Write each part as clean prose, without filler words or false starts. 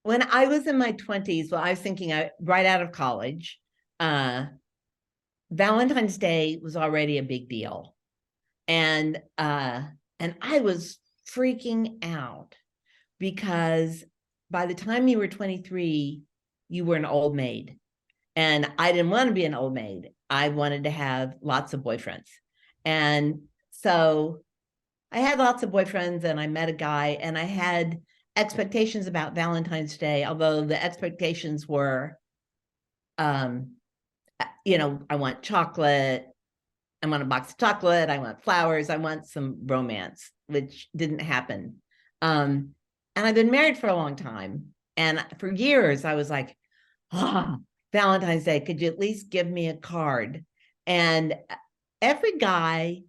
when I was in my 20s, well, I was thinking right out of college, uh, Valentine's Day was already a big deal. And I was freaking out because by the time you were 23, you were an old maid. And I didn't want to be an old maid. I wanted to have lots of boyfriends. And so I had lots of boyfriends and I met a guy and I had expectations about Valentine's Day, although the expectations were, um, I want chocolate. I want a box of chocolate. I want flowers. I want some romance, which didn't happen. And I've been married for a long time. And for years, I was like, oh, Valentine's Day, could you at least give me a card? And every guy,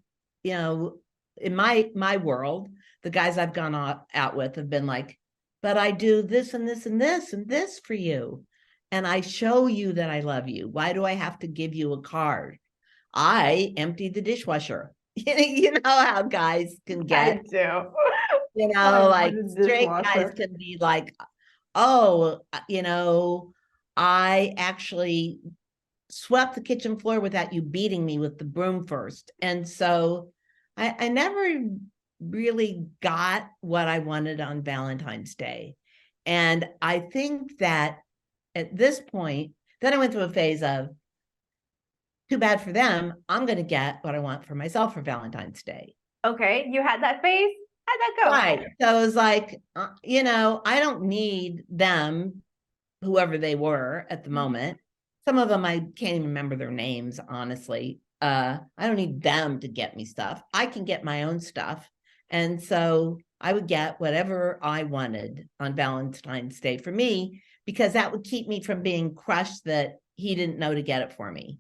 in my world, the guys I've gone out with have been like, but I do this and this and this and this for you. And I show you that I love you. Why do I have to give you a card? I emptied the dishwasher. You know how guys can get, I do. like straight guys can be like, oh, I actually swept the kitchen floor without you beating me with the broom first. And so I never really got what I wanted on Valentine's Day. And I think that at this point, then I went through a phase of, too bad for them, I'm going to get what I want for myself for Valentine's Day. Okay, you had that phase? How'd that go? Right. So it was like, I don't need them, whoever they were at the moment. Some of them, I can't even remember their names, honestly. I don't need them to get me stuff. I can get my own stuff. And so I would get whatever I wanted on Valentine's Day for me, because that would keep me from being crushed that he didn't know to get it for me.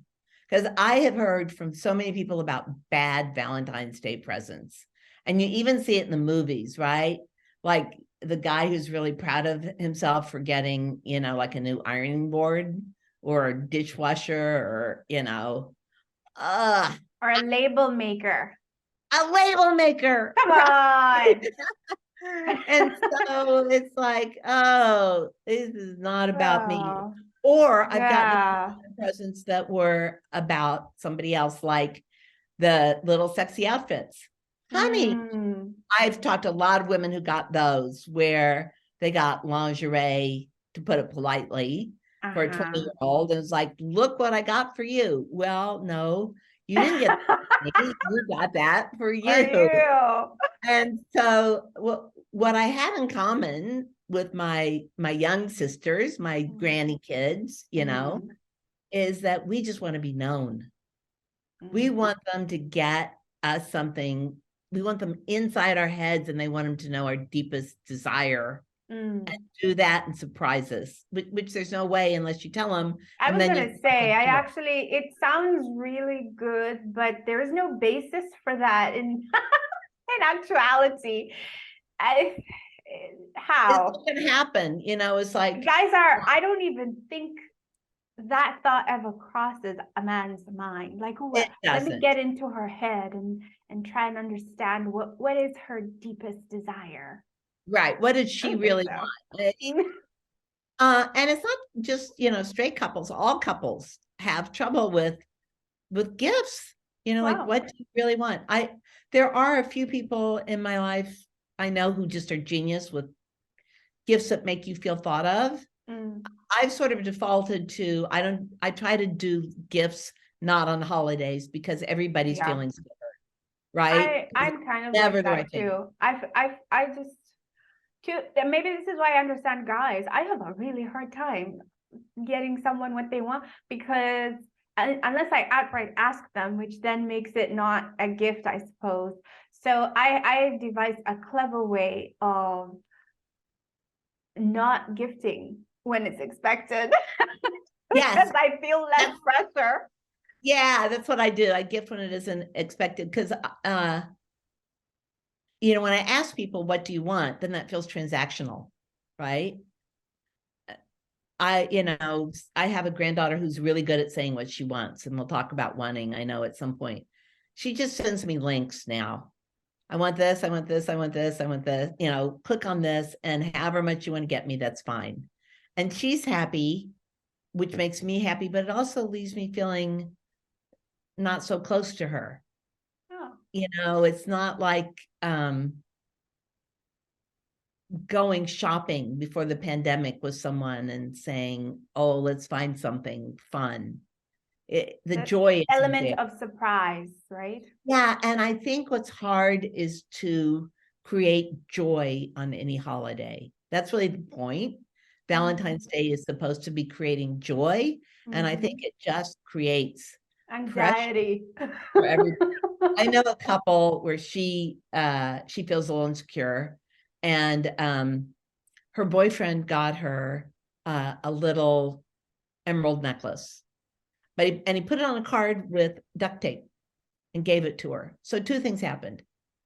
Because I have heard from so many people about bad Valentine's Day presents. And you even see it in the movies, right? Like the guy who's really proud of himself for getting, like a new ironing board or a dishwasher or, or a label maker. A label maker. Come on. And so it's like, oh, this is not about me. Oh, Or I've yeah. gotten presents that were about somebody else, like the little sexy outfits. Honey, I've talked to a lot of women who got those where they got lingerie, to put it politely, for a 20-year-old. And it's like, look what I got for you. Well, no, you didn't get that. You got that for you. And so what I have in common with my young sisters, my granny kids, is that we just want to be known. We want them to get us something. We want them inside our heads, and they want them to know our deepest desire and do that and surprise us, which there's no way unless you tell them. I was going to say, it sounds really good, but there is no basis for that in actuality. How? It's going to happen. It's like, I don't even think that thought ever crosses a man's mind. Like, let me get into her head and try and understand what is her deepest desire. Right. What did she really want? And it's not just, straight couples. All couples have trouble with gifts. Like, what do you really want? There are a few people in my life I know who just are genius with gifts that make you feel thought of. I've sort of defaulted to, I try to do gifts not on holidays because everybody's feelings better, right? I'm kind of never like that too. I just, maybe this is why I understand guys. I have a really hard time getting someone what they want, because unless I outright ask them, which then makes it not a gift, I suppose. So I devised a clever way of not gifting when it's expected. Yes. Because I feel less pressure. Yeah, that's what I do. I gift when it isn't expected, because when I ask people, what do you want? Then that feels transactional, right? I have a granddaughter who's really good at saying what she wants, and we'll talk about wanting, I know, at some point. She just sends me links now. I want this, I want this, I want this, I want this, you know, click on this, and however much you want to get me, that's fine. And she's happy, which makes me happy, but it also leaves me feeling not so close to her. Oh, You know, it's not like going shopping before the pandemic with someone and saying, oh, let's find something fun. The the joy isn't element there. of surprise, right? Yeah, and I think what's hard is to create joy on any holiday. That's really the point. Valentine's Day is supposed to be creating joy, and I think Mhm. it just creates pressure Anxiety. for everybody. I know a couple where she feels a little insecure, and her boyfriend got her a little emerald necklace, and he put it on a card with duct tape and gave it to her. So two things happened.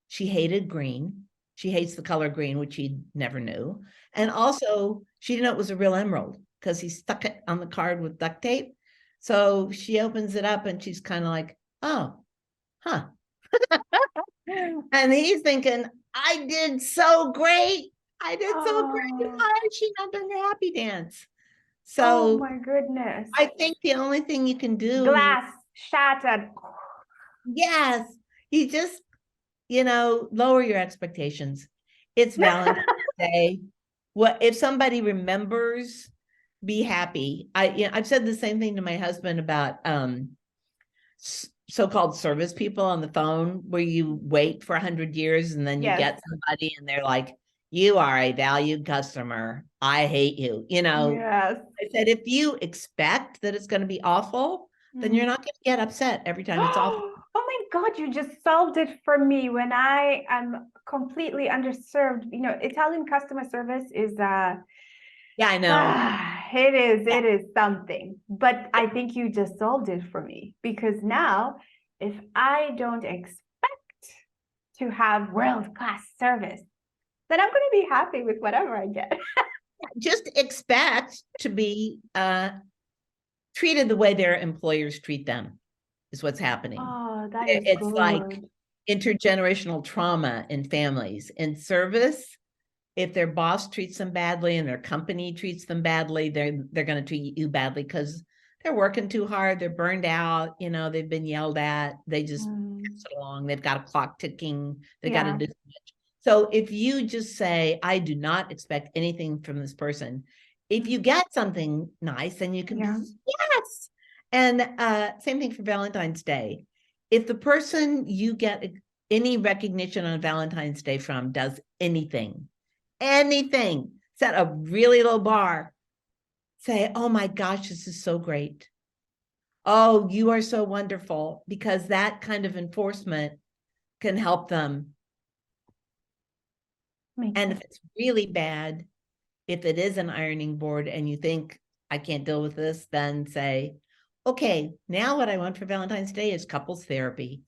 She hated green. She hates the color green, which she never knew. And also, she didn't know it was a real emerald because he stuck it on the card with duct tape. So she opens it up and she's kind of like, oh, huh. And he's thinking, I did so great. I did so great. Oh, Why is she not doing the happy dance? oh So my goodness. I think the only thing you can do, Glass shattered. yes, you just, you know, lower your expectations. It's Valentine's Day. What if somebody remembers, be happy. I've said the same thing to my husband about so-called service people on the phone where you wait for 100 years and then you Yes, get somebody and they're like, you are a valued customer. I hate you. You know, yes. I said, if you expect that it's going to be awful, then you're Mm. not going to get upset every time it's awful. Oh my God, you just solved it for me when I am completely underserved. You know, Italian customer service is Yeah, I know. it is something. But I think you just solved it for me because now if I don't expect to have world-class service, then I'm going to be happy with whatever I get. Just expect to be treated the way their employers treat them is what's happening. Oh, that is It's like good. intergenerational trauma in families. In service, if their boss treats them badly and their company treats them badly, they're going to treat you badly because they're working too hard, they're burned out, you know, they've been yelled at, they just Mm, pass it along, they've got a clock ticking, they got to yeah. do so much. So if you just say, I do not expect anything from this person, if you get something nice, then you can be, Yeah. yes. And same thing for Valentine's Day. If the person you get any recognition on Valentine's Day from does anything, set a really low bar, say, oh my gosh, this is so great. Oh, you are so wonderful, because that kind of enforcement can help them. Makes And if sense. it's really bad, if it is an ironing board and you think, I can't deal with this, then say, okay, now what I want for Valentine's Day is couples therapy.